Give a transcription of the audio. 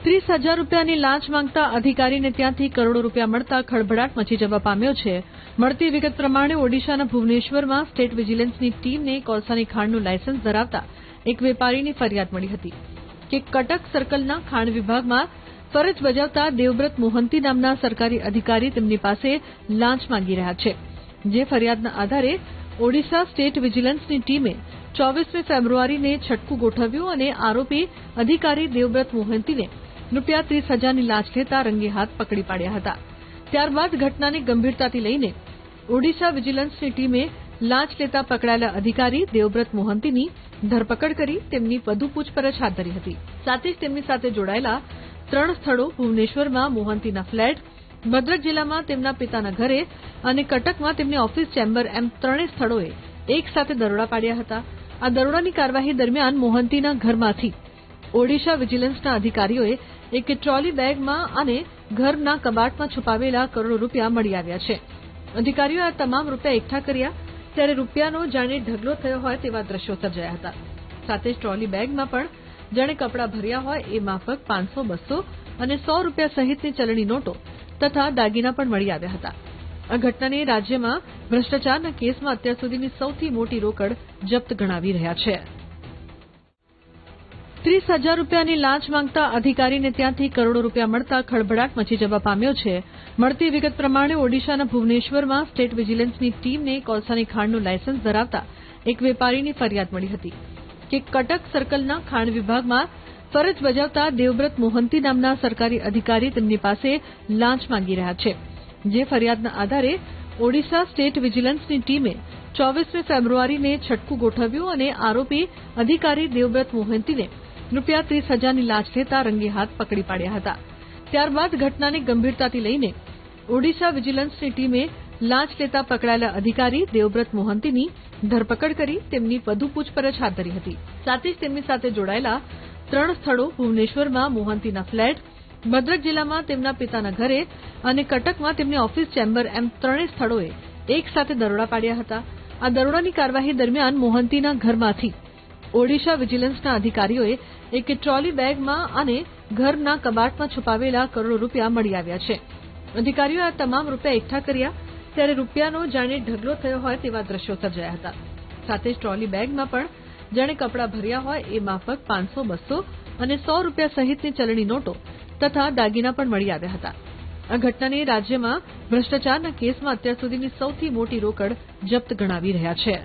30,000 રૂપિયાની લાંચ માંગતા અધિકારીને ત્યાંથી કરોડો રૂપિયા મળતા ખળભળાટ મચી જવા પામ્યો છે। મળતી વિગત પ્રમાણે ઓડિશાના ભુવનેશ્વરમાં સ્ટેટ વિજિલન્સની ટીમને કોલસાની ખાણનું લાયસન્સ ધરાવતા એક વેપારીની ફરિયાદ મળી હતી કે કટક સર્કલના ખાણ વિભાગમાં ફરજ બજાવતા દેવવ્રત મોહંતી નામના સરકારી અધિકારી તેમની પાસે લાંચ માંગી રહ્યા છે। જે ફરિયાદના આધારે ઓડિશા સ્ટેટ વિજિલન્સની ટીમે 24 ફેબ્રુઆરીને છટકું ગોઠવ્યું અને આરોપી અધિકારી દેવવ્રત મોહંતીને રૂપિયા 30,000ની લાંચ લેતા રંગે હાથ પકડી પાડ્યા હતા। ત્યારબાદ ઘટનાની ગંભીરતાથી લઈને ઓડિશા વિજિલન્સની ટીમે લાંચ લેતા પકડાયેલા અધિકારી દેવવ્રત મોહંતીની ધરપકડ કરી તેમની વધુ પૂછપરછ હાથ ધરી હતી। સાથે જ તેમની સાથે જોડાયેલા 3 સ્થળો ભુવનેશ્વરમાં મોહંતીના ફ્લેટ, ભદ્રક જિલ્લામાં તેમના પિતાના ઘરે અને કટકમાં તેમની ઓફિસ ચેમ્બર એમ 3 સ્થળોએ એક સાથે દરોડા પાડ્યા હતા। આ દરોડાની કાર્યવાહી દરમિયાન મોહંતીના ઘરમાંથી ઓડિશા વિજિલન્સના અધિકારીઓએ એક ટ્રોલી બેગમાં અને ઘરના કબાટમાં છુપાવેલા કરોડો રૂપિયા મળી આવ્યા છે। અધિકારીઓએ આ તમામ રૂપિયા એકઠા કર્યા ત્યારે રૂપિયાનો જાણે ઢગલો થયો હોય તેવા દ્રશ્યો સર્જાયા હતા। સાથે જ ટ્રોલી બેગમાં પણ જાણે કપડાં ભર્યા હોય એ માફક 500, 200 અને 100 રૂપિયા સહિતની ચલણી નોટો તથા દાગીના પણ મળી આવ્યા હતા। આ ઘટનાને રાજ્યમાં ભ્રષ્ટાચારના કેસમાં અત્યાર સુધીની સૌથી મોટી રોકડ જપ્ત ગણાવી રહ્યા છે। 30,000 રૂપિયાની લાંચ માંગતા અધિકારીને ત્યાંથી કરોડો રૂપિયા મળતા ખળભળાટ મચી જવા પામ્યો છે। મળતી વિગત પ્રમાણે ઓડિશાના ભુવનેશ્વરમાં સ્ટેટ વિજિલન્સની ટીમને કોલસાની ખાણનું લાયસન્સ ધરાવતા એક વેપારીની ફરિયાદ મળી હતી કે કટક સર્કલના ખાણ વિભાગમાં ફરજ બજાવતા દેવવ્રત મોહંતી નામના સરકારી અધિકારી તેમની પાસે લાંચ માંગી રહ્યા છે। જે ફરિયાદના આધારે ઓડિશા સ્ટેટ વિજિલન્સની ટીમે 24 ફેબ્રુઆરીને છટકું ગોઠવ્યું અને આરોપી અધિકારી દેવવ્રત મોહંતીને રૂપિયા 30,000ની લાંચ લેતા રંગે હાથ પકડી પાડ્યા હતા। ત્યારબાદ ઘટનાની ગંભીરતાથી લઈને ઓડિશા વિજિલન્સની ટીમે લાંચ લેતા પકડાયેલા અધિકારી દેવવ્રત મોહંતીની ધરપકડ કરી તેમની વધુ પૂછપરછ હાથ ધરી હતી। સાથે જ તેમની સાથે જોડાયેલા 3 સ્થળો ભુવનેશ્વરમાં મોહંતીના ફ્લેટ, ભદ્રક જિલ્લામાં તેમના પિતાના ઘરે અને કટકમાં તેમની ઓફિસ ચેમ્બર એમ 3 સ્થળોએ એક સાથે દરોડા પાડ્યા હતા। આ દરોડાની કાર્યવાહી દરમિયાન મોહંતીના ઘરમાંથી ઓડિશા વિજિલન્સના અધિકારીઓએ એક ટ્રોલી બેગમાં અને ઘરના કબાટમાં છુપાવેલા કરોડો રૂપિયા મળી આવ્યા છે। અધિકારીઓએ આ તમામ રૂપિયા એકઠા કર્યા ત્યારે રૂપિયાનો જાણે ઢગલો થયો હોય તેવા દ્રશ્યો સર્જાયા હતા। સાથે જ ટ્રોલી બેગમાં પણ જાણે કપડાં ભર્યા હોય એ માફક 500, 200 અને 100 રૂપિયા સહિતની ચલણી નોટો તથા દાગીના પણ મળી આવ્યા હતા। આ ઘટનાને રાજ્યમાં ભ્રષ્ટાચારના કેસમાં અત્યાર સુધીની સૌથી મોટી રોકડ જપ્ત ગણાવી રહ્યા છે।